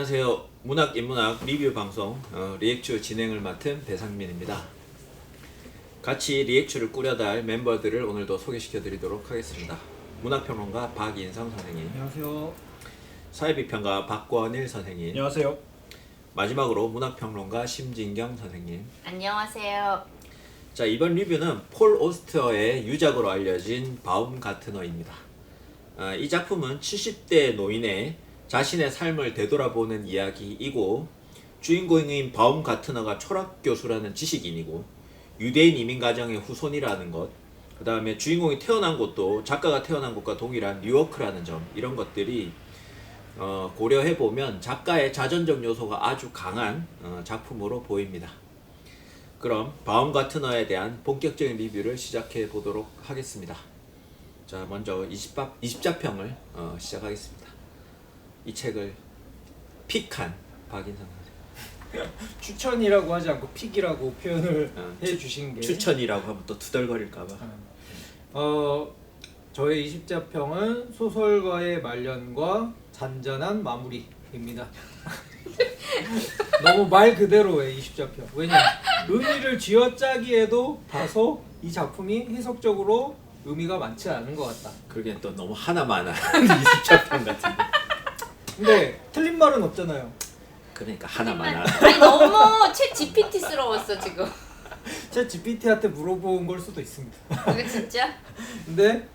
안녕하세요. 문학 인문학 리뷰 방송 리액추 진행을 맡은 배상민입니다. 같이 리액추를 꾸려다 할 멤버들을 오늘도 소개시켜 드리도록 하겠습니다. 문학평론가 박인성 선생님, 안녕하세요. 사회비평가 박권일 선생님, 안녕하세요. 마지막으로 문학평론가 심진경 선생님. 안녕하세요. 자, 이번 리뷰는 폴 오스터의 유작으로 알려진 바움가트너입니다. 이 작품은 70대 노인의 자신의 삶을 되돌아보는 이야기이고, 주인공인 바움가트너가 철학교수라는 지식인이고 유대인 이민 가정의 후손이라는 것, 그 다음에 주인공이 태어난 곳도 작가가 태어난 곳과 동일한 뉴요크라는 점, 이런 것들이 고려해보면 작가의 자전적 요소가 아주 강한 작품으로 보입니다. 그럼 바움가트너에 대한 본격적인 리뷰를 시작해 보도록 하겠습니다. 자, 먼저 20자평을 시작하겠습니다. 이 책을 픽한 박인성 선생님. 추천이라고 하지 않고 픽이라고 표현을 해주신 게 추천이라고 하면 또 투덜거릴까봐. 저의 20자평은 소설가의 말년과 잔잔한 마무리입니다. 너무 말 그대로의 20자평. 왜냐, 의미를 쥐어짜기에도 다소 이 작품이 해석적으로 의미가 많지 않은 것 같다. 그러기엔 또 너무 하나만 한 20자평 같은데. 근데 틀린 말은 없잖아요. 그러니까 하나만 한. 아니 너무 챗 GPT스러웠어 지금. 제 GPT한테 물어본 걸 수도 있습니다. 이거 진짜? 근데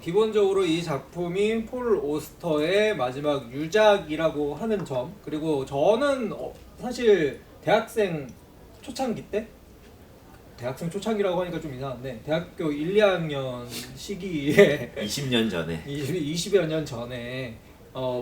기본적으로 이 작품이 폴 오스터의 마지막 유작이라고 하는 점, 그리고 저는 사실 대학생 초창기 때, 대학생 초창기라고 하니까 좀 이상한데 대학교 1, 2학년 시기에 20년 전에 20여 년 전에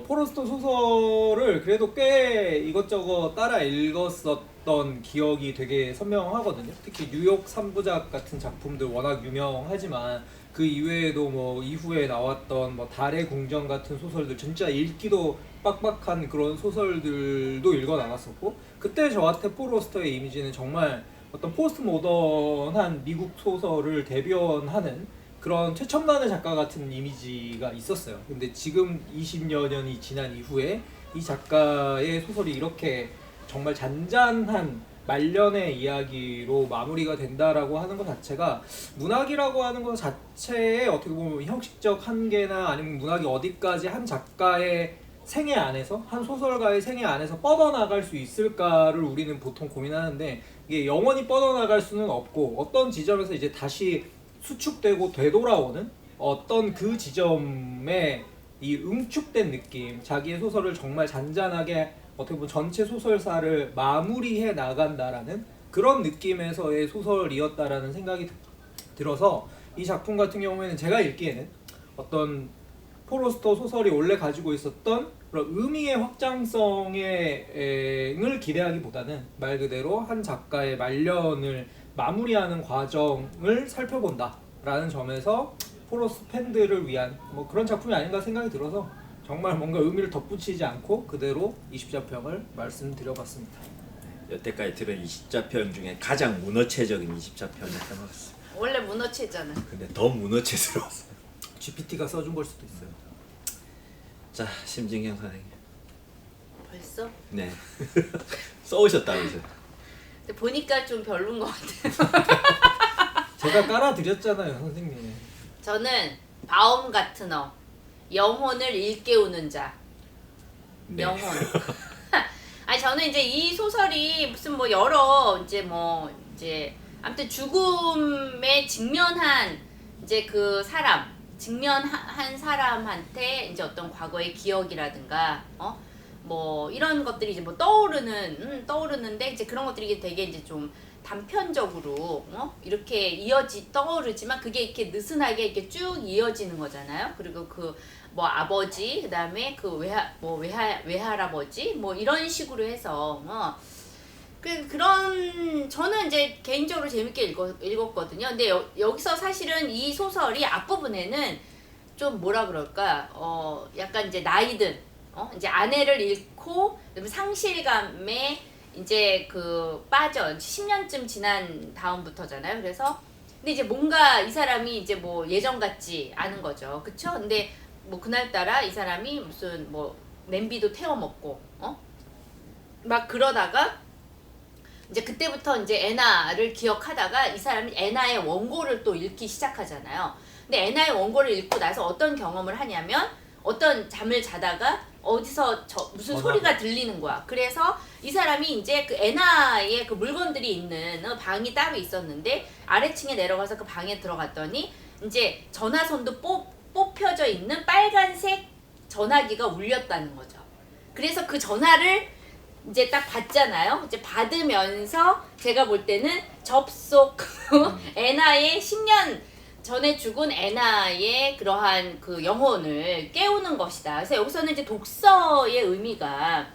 폴 오스터 소설을 그래도 꽤 이것저것 따라 읽었었던 기억이 되게 선명하거든요. 특히 뉴욕 3부작 같은 작품들 워낙 유명하지만 그 이외에도 뭐 이후에 나왔던 뭐 달의 궁전 같은 소설들, 진짜 읽기도 빡빡한 그런 소설들도 읽어 나갔었고, 그때 저한테 폴 오스터의 이미지는 정말 어떤 포스트 모던한 미국 소설을 대변하는 그런 최첨단의 작가 같은 이미지가 있었어요. 근데 지금 20여 년이 지난 이후에 이 작가의 소설이 이렇게 정말 잔잔한 말년의 이야기로 마무리가 된다라고 하는 것 자체가, 문학이라고 하는 것 자체에 어떻게 보면 형식적 한계나 아니면 문학이 어디까지 한 작가의 생애 안에서, 한 소설가의 생애 안에서 뻗어나갈 수 있을까를 우리는 보통 고민하는데, 이게 영원히 뻗어나갈 수는 없고 어떤 지점에서 이제 다시 수축되고 되돌아오는 어떤 그 지점에 이 응축된 느낌, 자기의 소설을 정말 잔잔하게 어떻게 보면 전체 소설사를 마무리해 나간다라는 그런 느낌에서의 소설이었다라는 생각이 들어서, 이 작품 같은 경우에는 제가 읽기에는 어떤 폴 오스터 소설이 원래 가지고 있었던 그런 의미의 확장성을 기대하기보다는 말 그대로 한 작가의 말년을 마무리하는 과정을 살펴본다라는 점에서 폴 오스터 팬들을 위한 뭐 그런 작품이 아닌가 생각이 들어서 정말 뭔가 의미를 덧붙이지 않고 그대로 20자평을 말씀드려봤습니다. 여태까지 들은 20자평 중에 가장 문어체적인 20자평이었던 것 같습니다. 원래 문어체잖아. 근데 더 문어체스러웠어요. GPT가 써준 걸 수도 있어요. 자, 심진경 선생님. 벌써? 네. 써오셨다면서요. 근데 보니까 좀 별론 것 같아요. 제가 깔아드렸잖아요, 선생님. 저는 바움가트너, 영혼을 일깨우는 자. 네. 영혼. 아니 저는 이제 이 소설이 무슨 뭐 여러 이제 아무튼 죽음에 직면한 이제 그 사람, 직면한 사람한테 이제 어떤 과거의 기억이라든가 뭐 이런 것들이 이제 뭐 떠오르는데 이제 그런 것들이 되게 이제 좀 단편적으로 이렇게 떠오르지만 그게 이렇게 느슨하게 이렇게 쭉 이어지는 거잖아요. 그리고 그 뭐 아버지, 그다음에 그 외할아버지 뭐 이런 식으로 해서 그런 저는 이제 개인적으로 재밌게 읽었거든요. 근데 여기서 사실은 이 소설이 앞부분에는 좀 뭐라 그럴까, 약간 이제 나이든 이제 아내를 잃고 상실감에 이제 그 빠져 10년쯤 지난 다음부터잖아요. 그래서 근데 이제 뭔가 이 사람이 이제 뭐 예전 같지 않은 거죠. 그쵸? 근데 뭐 그날따라 이 사람이 무슨 뭐 냄비도 태워 먹고 막 그러다가 이제 그때부터 이제 애나를 기억하다가 이 사람이 애나의 원고를 또 읽기 시작하잖아요. 근데 애나의 원고를 읽고 나서 어떤 경험을 하냐면 어떤 잠을 자다가 어디서 무슨 소리가 들리는 거야. 그래서 이 사람이 이제 그 애나의 그 물건들이 있는 방이 따로 있었는데 아래층에 내려가서 그 방에 들어갔더니 이제 전화선도 뽑혀져 있는 빨간색 전화기가 울렸다는 거죠. 그래서 그 전화를 이제 딱 받잖아요. 이제 받으면서 제가 볼 때는 접속 애나의 10년 전에 죽은 애나의 그러한 그 영혼을 깨우는 것이다. 그래서 여기서는 이제 독서의 의미가,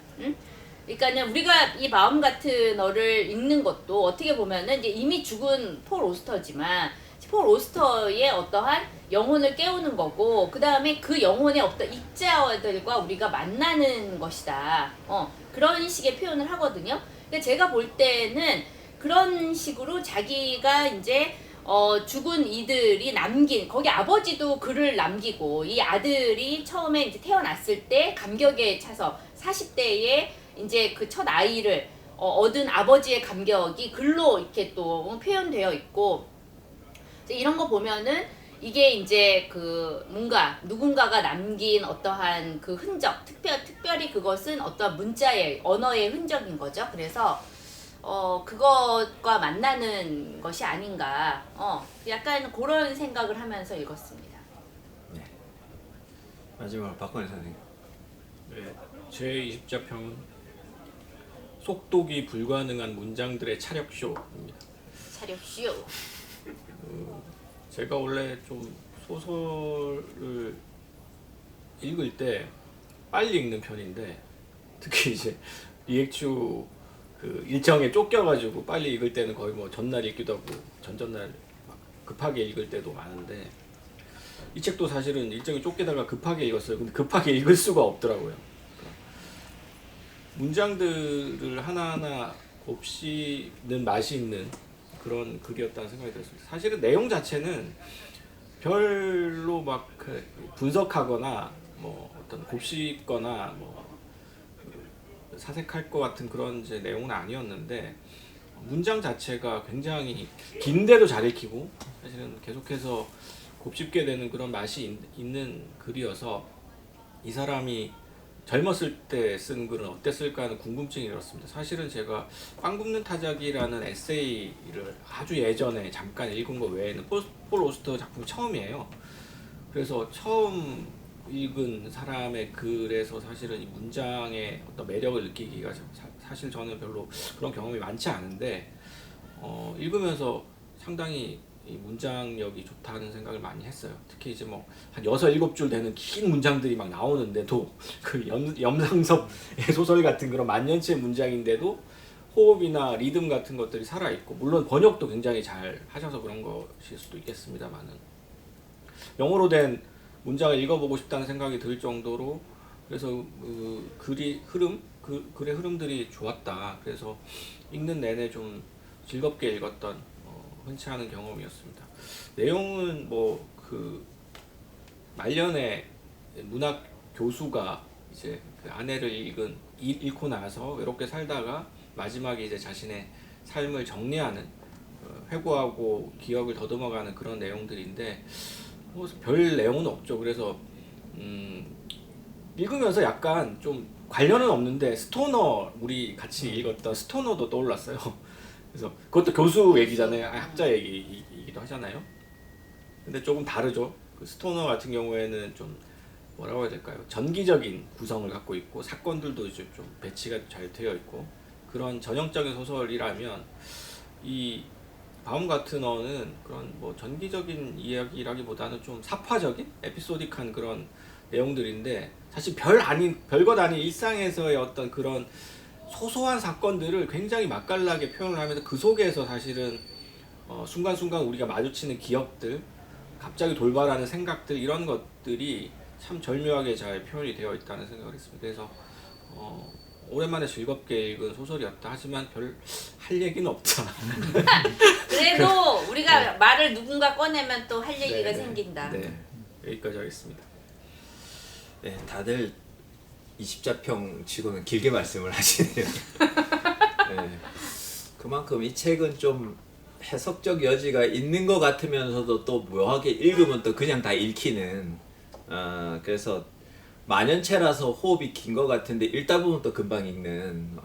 그러니까는 우리가 이 마음 같은 너를 읽는 것도 어떻게 보면은 이제 이미 죽은 폴 오스터지만 폴 오스터의 어떠한 영혼을 깨우는 거고, 그 다음에 그 영혼의 어떤 입자들과 우리가 만나는 것이다. 그런 식의 표현을 하거든요. 근데 제가 볼 때는 그런 식으로 자기가 이제 죽은 이들이 남긴, 거기 아버지도 글을 남기고, 이 아들이 처음에 이제 태어났을 때 감격에 차서 40대에 이제 그 첫 아이를 얻은 아버지의 감격이 글로 이렇게 또 표현되어 있고, 이런 거 보면은 이게 이제 그 뭔가 누군가가 남긴 어떠한 그 흔적, 특별히 그것은 어떠한 문자의 언어의 흔적인 거죠. 그래서 그것과 만나는 것이 아닌가, 약간 그런 생각을 하면서 읽었습니다. 네. 마지막으로 박건희 선생님. 네, 제 20자평은 속독이 불가능한 문장들의 차력쇼입니다. 차력쇼. 제가 원래 좀 소설을 읽을 때 빨리 읽는 편인데, 특히 이제 리액추 그 일정에 쫓겨가지고 빨리 읽을 때는 거의 뭐 전날 읽기도 하고 전전날 막 급하게 읽을 때도 많은데, 이 책도 사실은 일정에 쫓기다가 급하게 읽었어요. 근데 급하게 읽을 수가 없더라고요. 문장들을 하나하나 곱씹는 맛이 있는 그런 글이었다는 생각이 들었습니다. 사실은 내용 자체는 별로 막 분석하거나 뭐 어떤 곱씹거나 뭐 사색할 것 같은 그런 이제 내용은 아니었는데, 문장 자체가 굉장히 긴데도 잘 읽히고 사실은 계속해서 곱씹게 되는 그런 맛이 있는 글이어서, 이 사람이 젊었을 때 쓴 글은 어땠을까 하는 궁금증이 들었습니다. 사실은 제가 빵 굽는 타자기라는 에세이를 아주 예전에 잠깐 읽은 거 외에는 폴 오스터 작품이 처음이에요. 그래서 처음 읽은 사람의 글에서 사실은 이 문장의 어떤 매력을 느끼기가 사실 저는 별로 그런 경험이 많지 않은데, 읽으면서 상당히 이 문장력이 좋다는 생각을 많이 했어요. 특히 이제 뭐 한 6, 7줄 되는 긴 문장들이 막 나오는데도 그 염상섭의 소설 같은 그런 만년치의 문장인데도 호흡이나 리듬 같은 것들이 살아있고, 물론 번역도 굉장히 잘 하셔서 그런 것일 수도 있겠습니다만은 영어로 된 문장을 읽어보고 싶다는 생각이 들 정도로, 그래서 그 글의 흐름들이 좋았다. 그래서 읽는 내내 좀 즐겁게 읽었던 흔치 않은 경험이었습니다. 내용은 뭐 그 말년에 문학 교수가 이제 그 아내를 잃고 나서 외롭게 살다가 마지막에 이제 자신의 삶을 정리하는, 회고하고 기억을 더듬어가는 그런 내용들인데, 뭐 별 내용은 없죠. 그래서 읽으면서 약간 좀 관련은 없는데 스토너, 우리 같이 읽었던 스토너도 떠올랐어요. 그래서 그것도 교수 얘기잖아요. 학자 얘기이기도 하잖아요. 근데 조금 다르죠. 그 스토너 같은 경우에는 좀 뭐라고 해야 될까요? 전기적인 구성을 갖고 있고 사건들도 이제 좀 배치가 잘 되어 있고, 그런 전형적인 소설이라면 이 바움 같은 어는 그런 뭐 전기적인 이야기라기보다는 좀 사파적인 에피소딕한 그런 내용들인데, 사실 별것 아닌 일상에서의 어떤 그런 소소한 사건들을 굉장히 맛깔나게 표현을 하면서 그 속에서 사실은 순간순간 우리가 마주치는 기억들, 갑자기 돌발하는 생각들, 이런 것들이 참 절묘하게 잘 표현이 되어 있다는 생각을 했습니다. 그래서 오랜만에 즐겁게 읽은 소설이었다. 하지만 별 할 얘기는 없다. 그래도 우리가 말을 누군가 꺼내면 또 할 얘기가 네, 생긴다. 네, 여기까지 하겠습니다. 네, 다들 20자평 치고는 길게 말씀을 하시네요. 네. 그만큼 이 책은 좀 해석적 여지가 있는 것 같으면서도 또 묘하게 읽으면 또 그냥 다 읽히는 그래서 만연체라서 호흡이 긴 것 같은데 읽다 보면 또 금방 읽는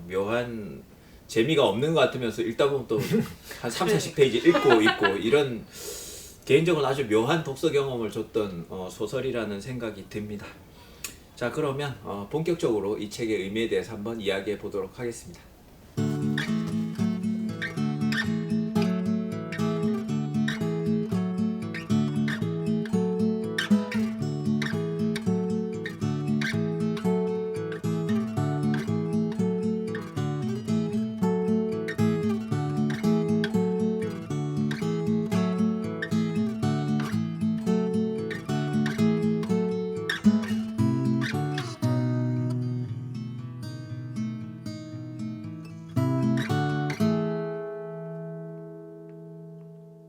묘한 재미가 없는 것 같으면서 읽다 보면 또 한 3, 40페이지 읽고 있고 이런 개인적으로 아주 묘한 독서 경험을 줬던 소설이라는 생각이 듭니다. 자, 그러면 본격적으로 이 책의 의미에 대해서 한번 이야기해 보도록 하겠습니다.